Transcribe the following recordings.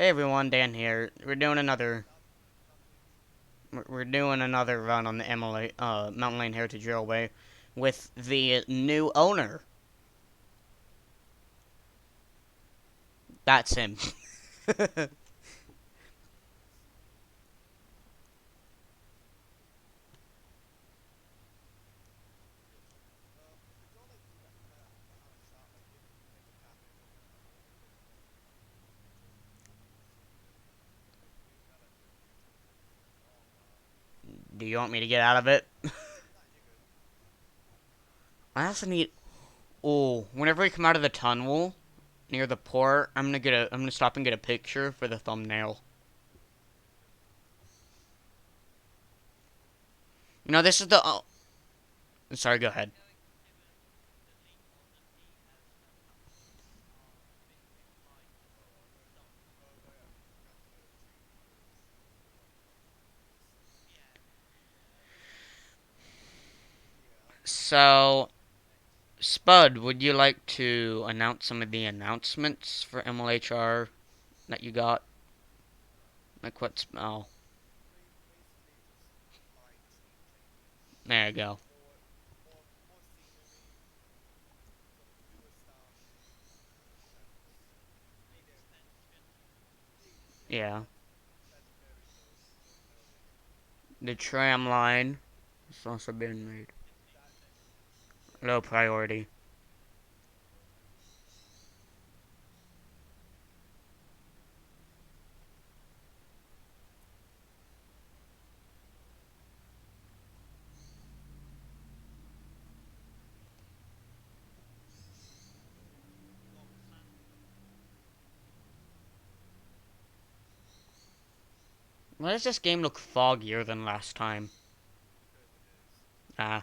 Hey everyone, Dan here. We're doing another run on the MLA Mountain Lane Heritage Railway with the new owner. That's him. Do you want me to get out of it? I also need. Oh, whenever we come out of the tunnel near the port, I'm gonna stop and get a picture for the thumbnail. This is the. Oh, sorry. Go ahead. So, Spud, would you like to announce some of the announcements for MLHR that you got? Like what's oh, there you go. Yeah. The tram line has also been made. Low priority. Why does this game look foggier than last time? Ah.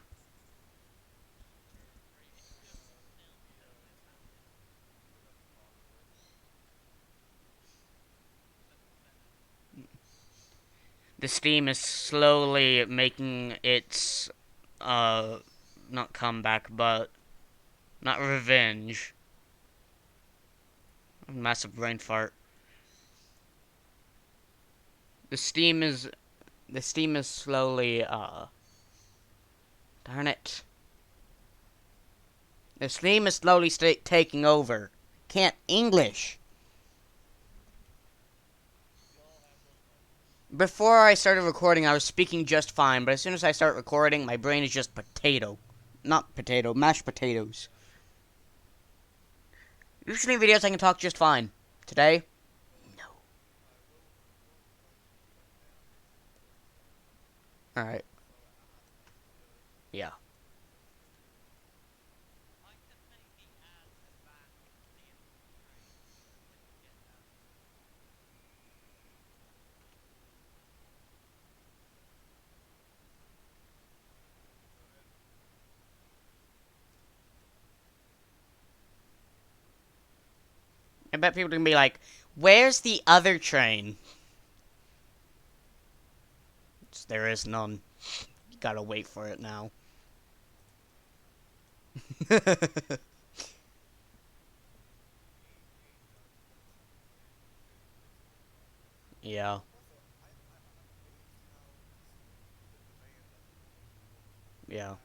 The Steam is slowly making its, uh, not comeback, but not revenge. Massive brain fart. The Steam is, the Steam is slowly, darn it. The Steam is slowly taking over. Can't English. Before I started recording, I was speaking just fine, but as soon as I start recording, my brain is just potato. Not potato, mashed potatoes. Usually in videos I can talk just fine. Today, no. Alright, yeah. I bet people are gonna be like, where's the other train? There is none. You gotta wait for it now. Yeah, yeah.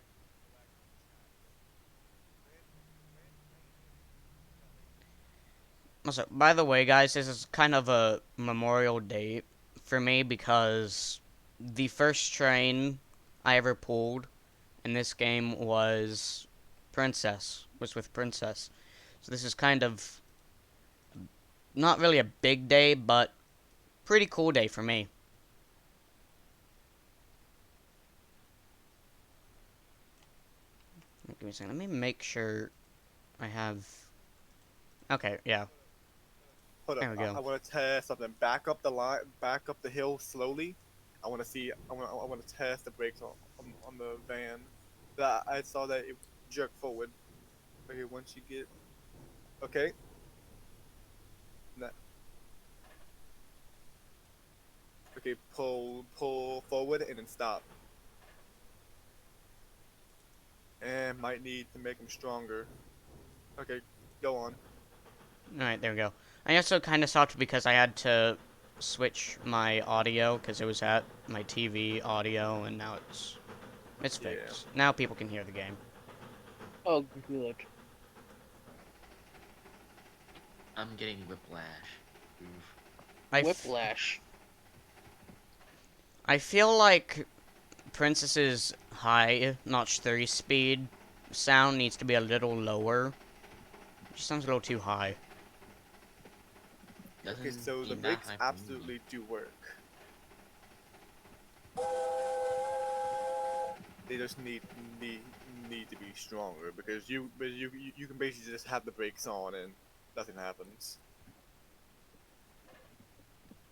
Also, by the way, guys, this is kind of a Memorial Day for me because the first train I ever pulled in this game was with Princess. So this is kind of not really a big day, but pretty cool day for me. Give me a second. Let me make sure I have. Okay, yeah. Hold up. There we I go. want to test something. Back up the line. Back up the hill slowly. I want to see. I want to test the brakes on the van. That I saw that it jerked forward. Okay, once you get. Okay. Nah, okay. Pull forward and then stop. And might need to make them stronger. Okay, go on. All right, there we go. I also kind of sucked because I had to switch my audio because it was at my TV audio, and now it's Yeah. fixed. Now people can hear the game. Oh, good. I'm getting whiplash. Oof. Whiplash. I feel like Princess's high notch 3 speed sound needs to be a little lower. It just sounds a little too high. Okay, Doesn't so the seem that brakes high for me. absolutely do work. They just need to be stronger because you can basically just have the brakes on and nothing happens.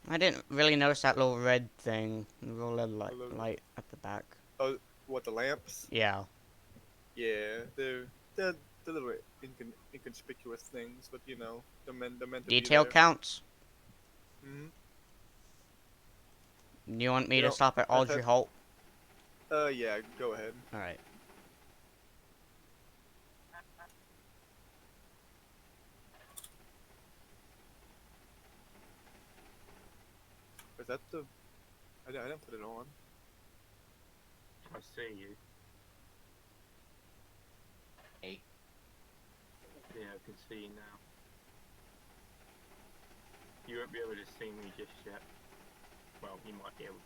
I didn't really notice that little red thing, the little red Although, light at the back. oh, what the lamps? Yeah. Yeah, they're little inconspicuous things, but you know they're meant to be Detail there. counts. Hmm. Do you want me You to know, stop at Audrey Holt? yeah, go ahead. Alright. Is that the? I didn't put it on. I see you. Hey, Yeah, I can see you now. You won't be able to see me just yet. Well, you might be able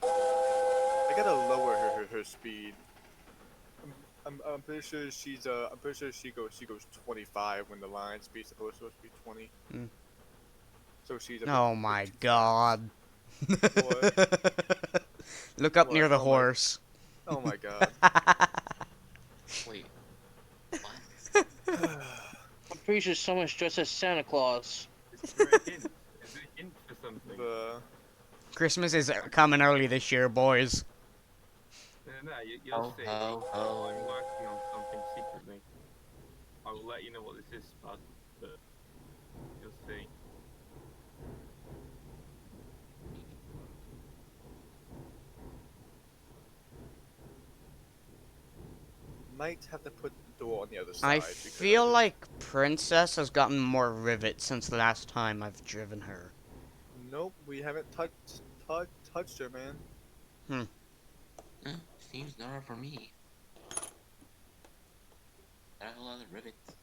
I gotta lower her speed. I'm pretty sure I'm pretty sure she goes 25 when the line speed's supposed to be 20. Hmm. So she's a Oh bit my too fast. god. What? Look up What? near the horse. Oh my god. to. Wait, what? I'm pretty sure someone's dressed as Santa Claus. to. Is there a hint? Is there a hint for something? the Christmas is coming early this year, boys. No, you'll Ho see. ho I'm ho. working on something secretly. I will let you know what this is, Spud, but you'll see. might have to put the door on the other I side feel because like Princess has gotten more rivets since the last time I've driven her. nope, we haven't touched her, man. Hmm. Seems normal for me. Not a lot of rivets.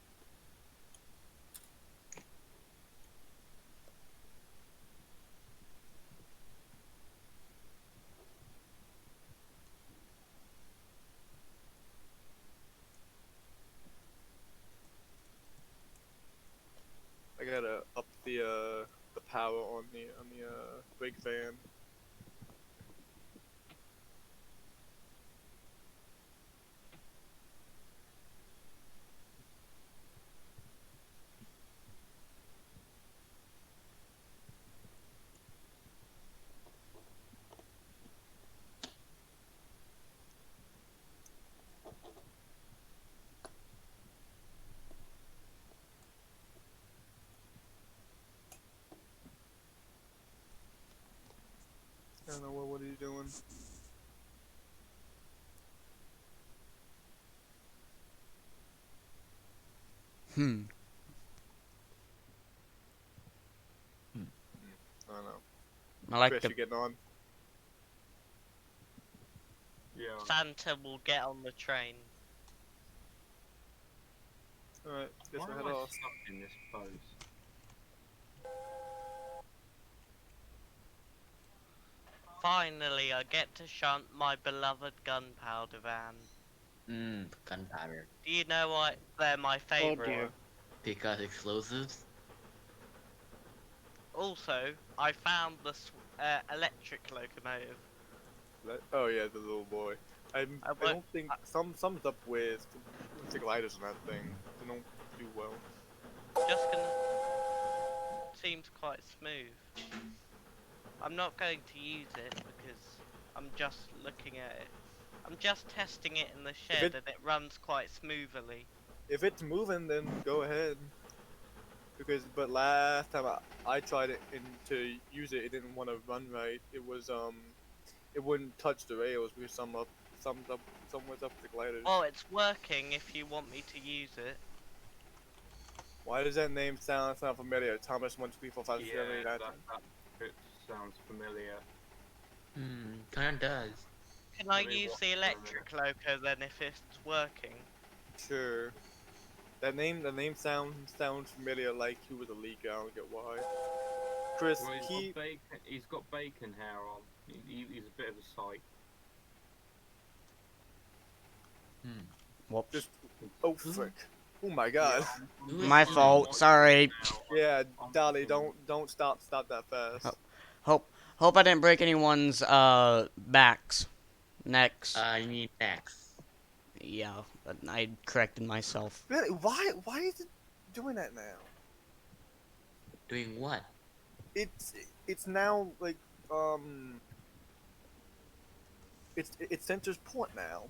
I gotta up the power on the brake van. I don't know what are you doing? Hmm. I don't know. I like Chris, the. you getting on? Yeah. Santa will get on the train. Alright, guess Why we'll am head I off. stuck in this pose? Finally, I get to shunt my beloved gunpowder van. Gunpowder. Do you know what? They're my Oh favourite. dear. Because explosives? Also, I found the electric locomotive. Oh yeah, the little boy. I I won't, don't think sums up with the gliders on that thing. They don't do well. just gonna. Seems quite smooth. I'm not going to use it because I'm just looking at it. I'm just testing it in the If shed it and it runs quite smoothly. if it's moving, then go ahead. But last time I tried it and to use it, it didn't want to run right. It wouldn't touch the rails because some was up the gliders. Well, it's working if you want me to use it. Why does that name sound familiar? Thomas 1 2 3 4 5 6 7 Yeah, 8 9 10. that script sounds familiar. Kinda does. Can I Let me use watch the for a minute. electric loco then if it's working? Sure. The name sounds familiar. Like he was a leaker. I don't get why. Chris, Well, keep. he's got bacon hair on. He's a bit of a sight. Hmm. Whoops. Just. Oh frick. Oh my god. Yeah, I'm Who is My looking at flying? fault. my Sorry. now. Yeah, I'm Dolly, looking- don't stop that fast. Hope I didn't break anyone's backs, necks. You mean X. Yeah, but I corrected myself. Really? Why is it doing that now? Doing what? It's it's now like um it centers port now.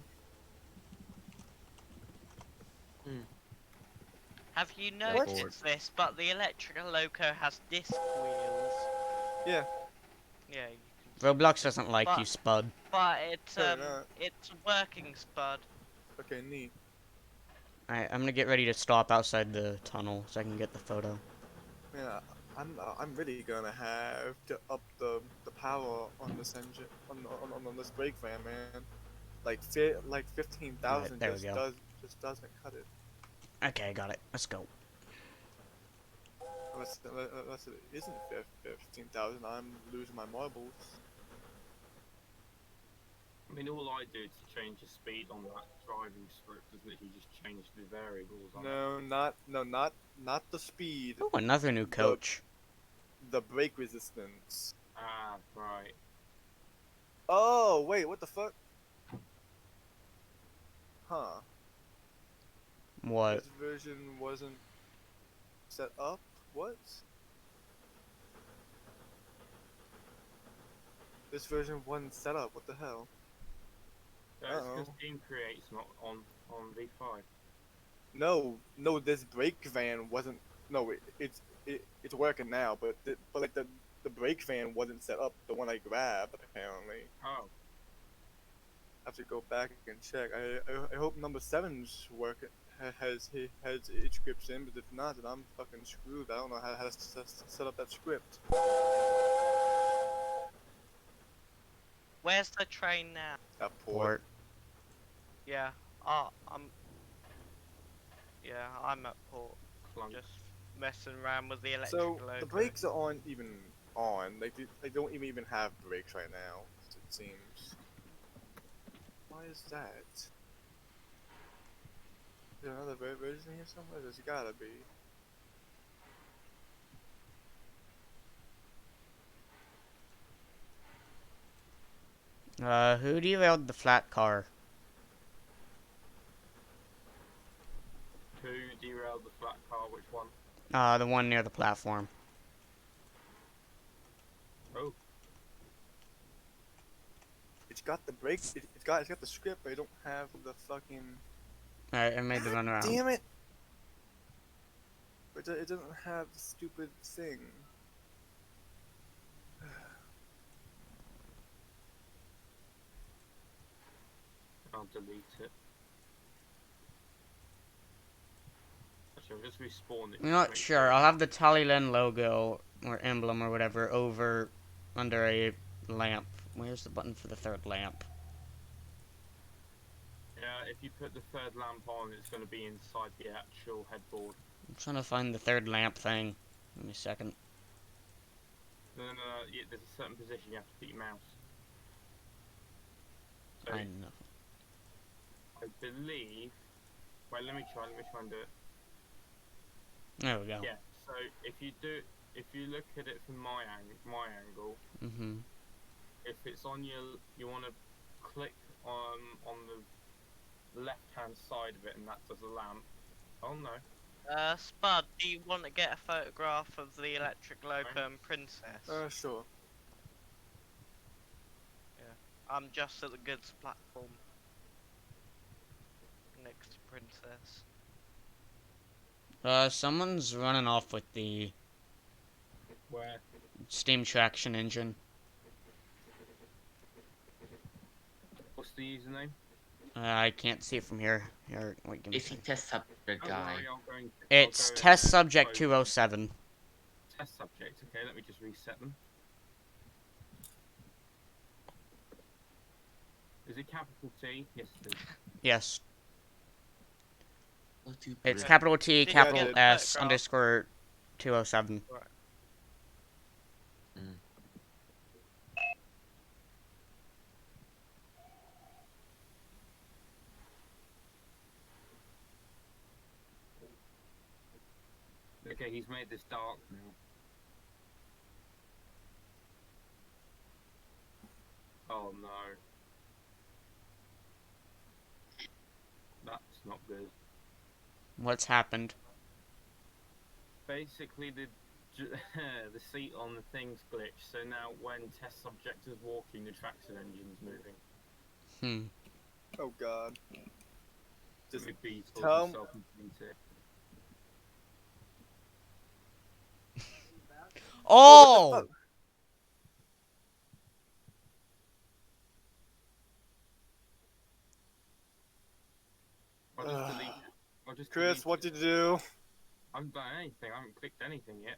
Have you What? noticed this? But the electric loco has disc wheels. Yeah, Yeah, you can. Roblox doesn't like But- you, Spud. But it's Fair enough. it's working, Spud. okay, neat. Alright, I'm gonna get ready to stop outside the tunnel so I can get the photo. Yeah, I'm really gonna have to up the power on this engine on this brake van, man. Like 15,000 Right, there we go. just doesn't cut it. Okay, got it. Let's go. Unless it isn't 15,000, I'm losing my marbles. I mean, all I do to change the speed on that driving script is literally just change the variables on it. Not the speed, Oh, another new coach. the brake resistance. Ah, right. Oh wait, what the fuck? Huh? What? This version wasn't set up. What? This version wasn't set up. What the hell? That's because Uh-oh. Team Create's not on V5. No, this brake van wasn't. No, it's working now, but like the brake van wasn't set up. The one I grabbed apparently. Oh, I have to go back and check. I hope number seven's working. Has its scripts in, but if not, then I'm fucking screwed. I don't know how to set up that script. Where's the train now? That port. Port. Yeah. Yeah, I'm at port. clunk. Just messing around with the electric So loco. the brakes aren't even on. They don't even have brakes right now. It seems. Why is that? Is there another version here somewhere? There's gotta be. Who derailed the flat car? Who derailed the flat car? Which one? The one near the platform. Oh, It's got the brakes. It's got the script, but I don't have the fucking. Alright, I made the run around. Damn it! But it doesn't have the stupid thing. I'll delete it. Actually, I'll just respawn it. I'm not sure. I'll have the Tallyland logo or emblem or whatever over under a lamp. Where's the button for the third lamp? Yeah, if you put the third lamp on, it's going to be inside the actual headboard. I'm trying to find the third lamp thing. Give me a second. No, yeah, there's a certain position you have to put your mouse. So, I know. I believe. Wait, let me try and do it. There we go. Yeah. So if you look at it from my angle, Mm-hmm. if it's on you want to click on the left hand side of it, and that does a lamp. Oh no. Spud, do you want to get a photograph of the electric loco and princess? Sure. I'm just at the goods platform. Next to princess. Someone's running off with the Where? steam traction engine. What's the username? I can't see it from here. Here, wait, give me a Is he second. test subject Don't guy? worry, I'll go and It's I'll go in test and subject close 207. test subject. Okay, let me just reset them. Is it capital T? Yes, it is. Yes. Oh, too It's bad. capital T, Did you capital get the S, photograph? underscore 207. Mm. Okay, he's made this dark now. Oh no. That's not good. What's happened? Basically, the seat on the thing's glitched, so now when test subject is walking, the traction engine's moving. Hmm. Oh god. So Just it'd be sort tell of 'em- self-inflicted. Oh, what the fuck? Oh! I'll just delete it. I'll just Chris, delete what it. did you do? I haven't done anything. I haven't clicked anything yet.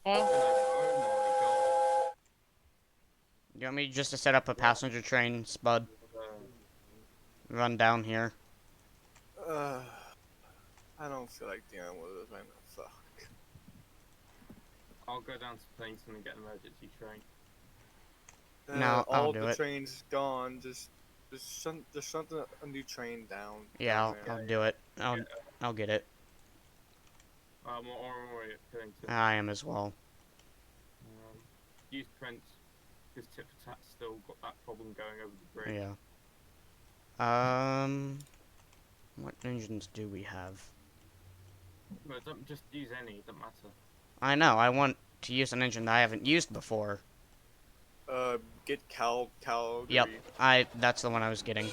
Huh? Oh You want me just to set up a passenger train, Spud? my god. Run down here. Uh, I don't feel like dealing with this right now. Fuck. I'll go down to Plankton and get an emergency train. No, I'll all do the it. trains gone. Just something a new train down. Yeah, down there. I'll do it. I'll get it. I'm already at Pillington. I am as well. Use Prince, because Tit for Tat's still got that problem going over the bridge. Yeah. What engines do we have? But don't just use any, it doesn't matter. I know, I want to use an engine that I haven't used before. Get Calgary. Yep, that's the one I was getting.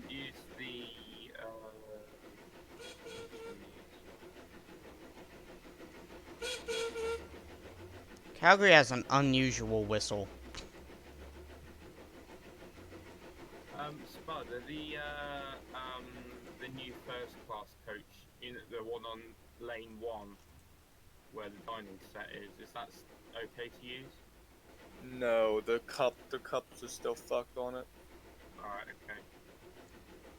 Use the, Calgary has an unusual whistle. Spud, the new first class coach, the one on lane 1, where the dining set is that okay to use? No, the cups are still fucked on it. Alright, okay.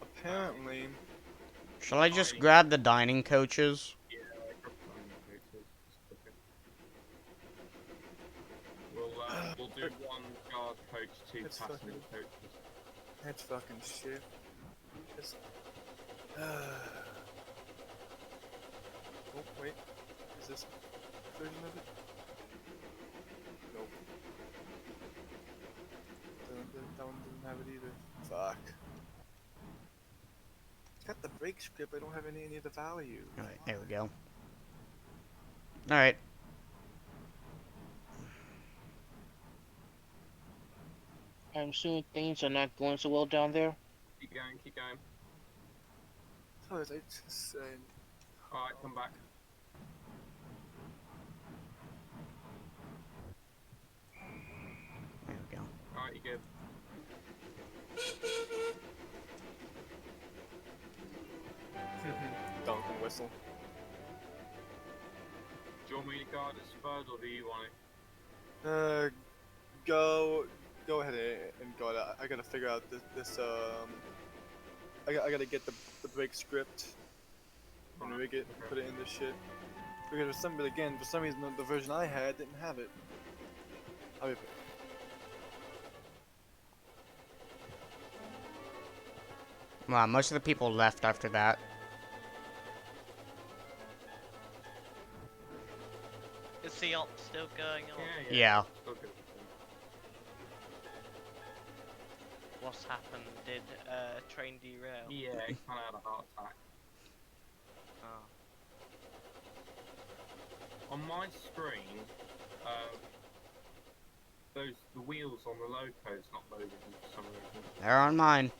Apparently, Shall I just Dining. grab the dining coaches? Yeah, dining coaches. Just quicker. We'll do one guard coach, 2 It's passenger fucking- coaches. that's fucking shit. It's, oh wait, is this version of it? Nope. That one doesn't have it either. Fuck. It's got the brake script. I don't have any of the values. Alright, there we go. Alright. I'm assuming things are not going so well down there. Keep going, keep going. So I just said. Alright, come back. There we go. Alright, you're good. Donk and whistle. Do you want me to guard at Spud, or do you want it? Go ahead and go. I gotta figure out this I gotta get the brake script and rig it, put it in this shit. Because for some reason the version I had didn't have it. I'll be Wow, most of the people left after that. Is the op still going on? Yeah. Still good. What's happened? Did train derail? Yeah, it kinda had a heart attack. Oh. On my screen, the wheels on the loco's not loading for some reason. They're on mine.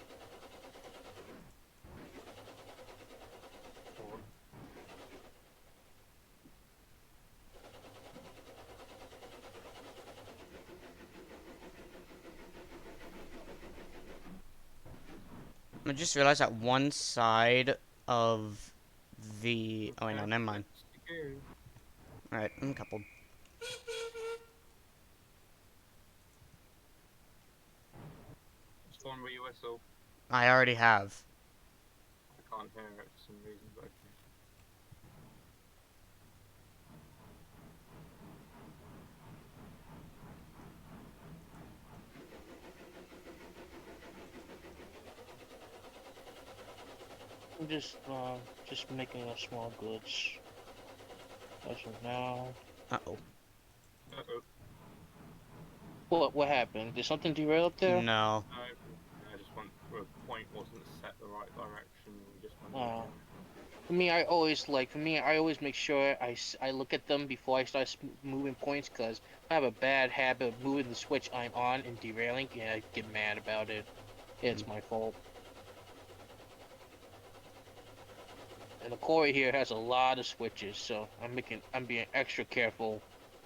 I just realized that one side of the. Oh, wait, no, Okay, never mind. let's go. Alright, I'm coupled. Spawn where you whistle. I already have. I can't hear it for some reason, but okay. I'm just making a small glitch. As of now. Uh-oh. Uh-oh. What happened? Did something derail up there? No. No, I just went. The point wasn't set the right direction. We just went Oh. again. For me, I always make sure I look at them before I start moving points, because I have a bad habit of moving the switch I'm on and derailing, and I get mad about it. It's my fault. And the core here has a lot of switches, so I'm being extra careful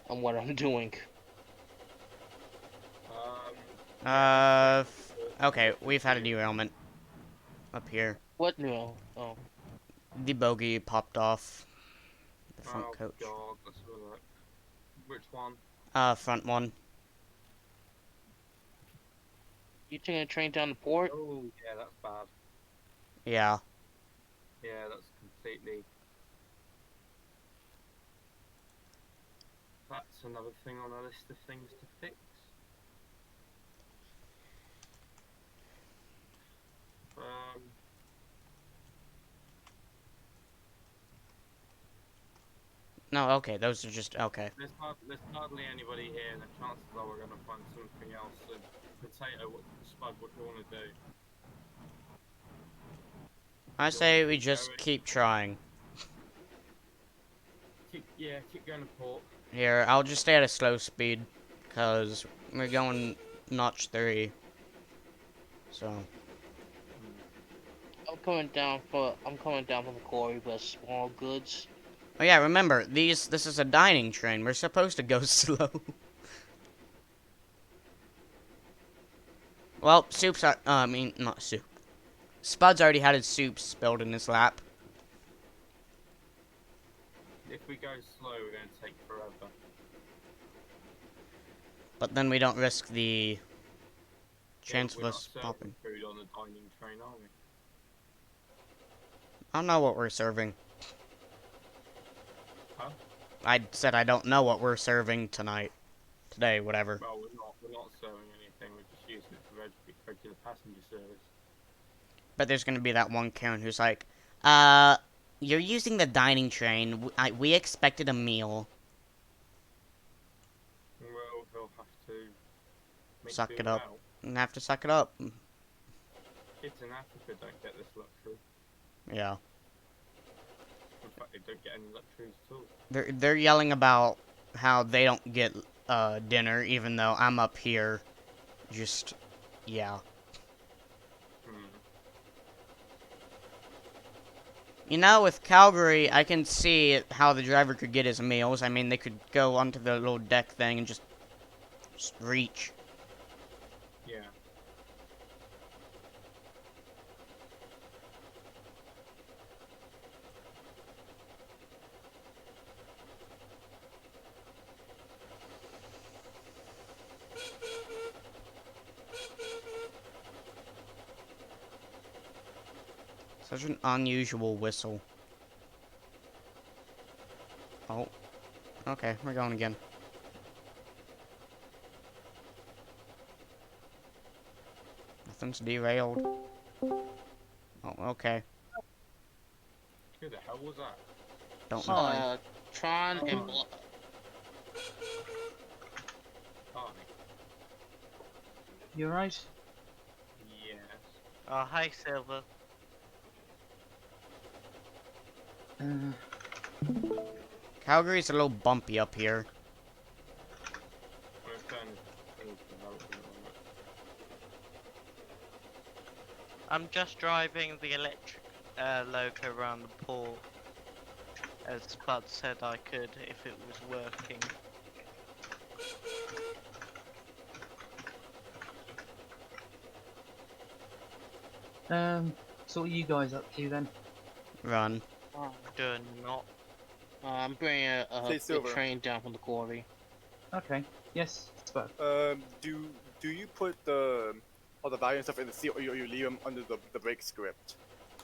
on what I'm doing. Yeah, Okay, we've had a derailment. Up here. What no? Oh, The bogey popped off. The front Oh coach. god, let's have a look. Which one? Front one. you taking a train down the port? Oh, yeah, that's bad. Yeah. Yeah, that's completely. That's another thing on our list of things to fix. Um, No, okay, those are just, okay. there's hardly anybody here, and the chances are we're gonna find something else. So, Potato, Spud, what do you want to do? I Do you want say to we keep just going? keep trying. Keep going to port. Here, I'll just stay at a slow speed. Because we're going notch 3. So. I'm coming down from the quarry with small goods. Oh yeah, remember, this is a dining train. We're supposed to go slow. Well, Soup's, I mean, not Soup. Spud's already had his soup spilled in his lap. If we go slow, we're going to take forever. But then we don't risk the Yeah, chance of we're not us serving popping. food on the dining train, are we? I don't know what we're serving. Huh? I said I don't know what we're serving tonight. Today, whatever. Well, we're not serving anything. We're just using it for regular passenger service. But there's gonna be that one Karen who's like, you're using the dining train. We expected a meal. Well, he'll have to make Suck do it up. without. And have to suck it up. Kids in Africa don't get this luxury. Yeah. In fact, they don't get any luxuries at all. They're yelling about how they don't get dinner, even though I'm up here. Just, yeah. You know, with Calgary, I can see how the driver could get his meals. I mean, they could go onto the little deck thing and just reach. Yeah. Such an unusual whistle. Oh. Okay, we're going again. Nothing's derailed. Oh, okay. Who the hell was that? Don't know. Uh, Tron and Hi. You alright? Yes. Oh, hi, Silver. Calgary's a little bumpy up here. We're trying to development on it. I'm just driving the electric loco around the port, as Spud said I could if it was working. So what are you guys up to then? Run. Doing not. I'm bringing Say a silver. train down from the quarry. Okay. Yes, Spud. Do you put all the value and stuff in the seal, or you leave them under the break script?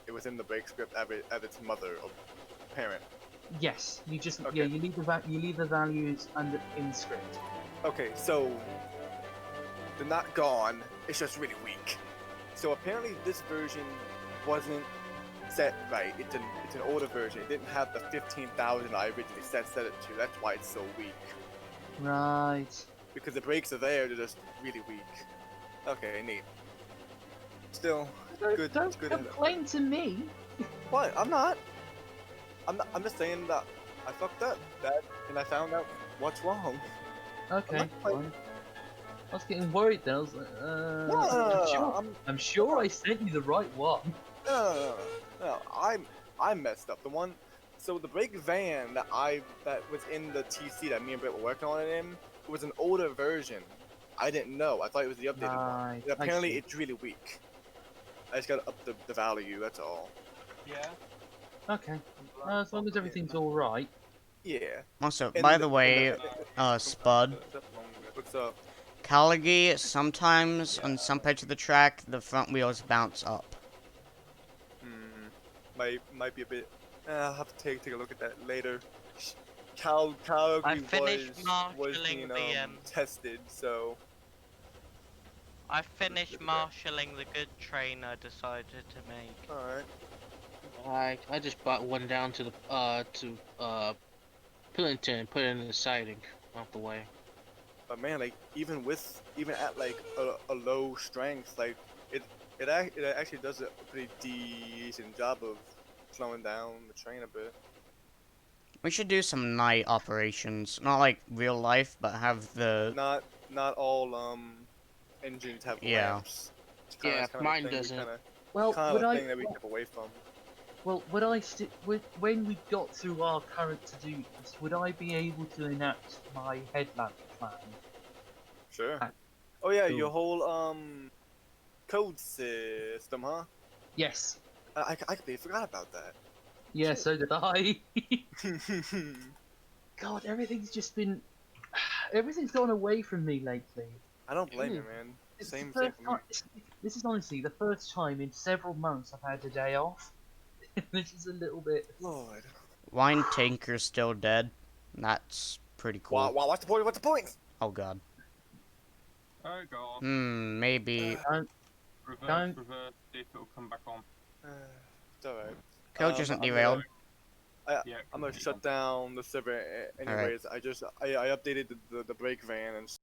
It was in the break script as its mother or parent. Yes, you just Okay. you leave the values under in script. Okay, so they're not gone. It's just really weak. So apparently this version wasn't set right. It's an older version. It didn't have the 15,000 I originally set it to. That's why it's so weak. Right. Because the brakes are there, they're just really weak. Okay, neat. Still, good. Don't Good. complain to me. What? I'm not. I'm just saying that I fucked up. And I found out what's wrong. Okay, not quite- fine. I was getting worried then. I was like, No, I'm sure I sent you the right one. no. I messed up. The one. So the brake van that was in the TC that me and Britt were working on it in, it was an older version. I didn't know. I thought it was the updated one. Right, And I apparently see. it's really weak. I just gotta up the value. That's all. Yeah. Okay. As long as everything's all right. Yeah. Also, And by the way, Spud, What's up? Caligie, sometimes on some parts of the track, the front wheels bounce up. Might be a bit. I'll have to take a look at that later. Calgary I finished was marshalling being the tested, so I finished marshalling the good train I decided to make. alright. I just brought one down to Pillington and put it in the siding off the way. But man, like even at like a low strength, like it actually does a pretty decent job of slowing down the train a bit. We should do some night operations, not like real life, but have the Not all engines have Yeah. lamps. Yeah, It's kinda mine the thing doesn't. Well, kind would of I? the thing that we kept away from. Well, would I when we got through our current to-do list, would I be able to enact my headlamp plan? Sure. Ah, Oh yeah, cool. your whole code system, huh? Yes. I completely forgot about that. Yeah, so did I. I God, everything's gone away from me lately. don't blame you, Ooh. man. It's Same the for first me. time. This is honestly the first time in several months I've had a day off. Which is a little bit. Lord. wine tanker's still dead. That's pretty cool. Wow, what's the point? What's the point? Oh god. Oh god. Maybe. Don't- Reverse, see if it'll come back on. It's alright. Coach isn't I'm derailed. Yeah. I'm gonna shut down the server anyways. I updated the brake van and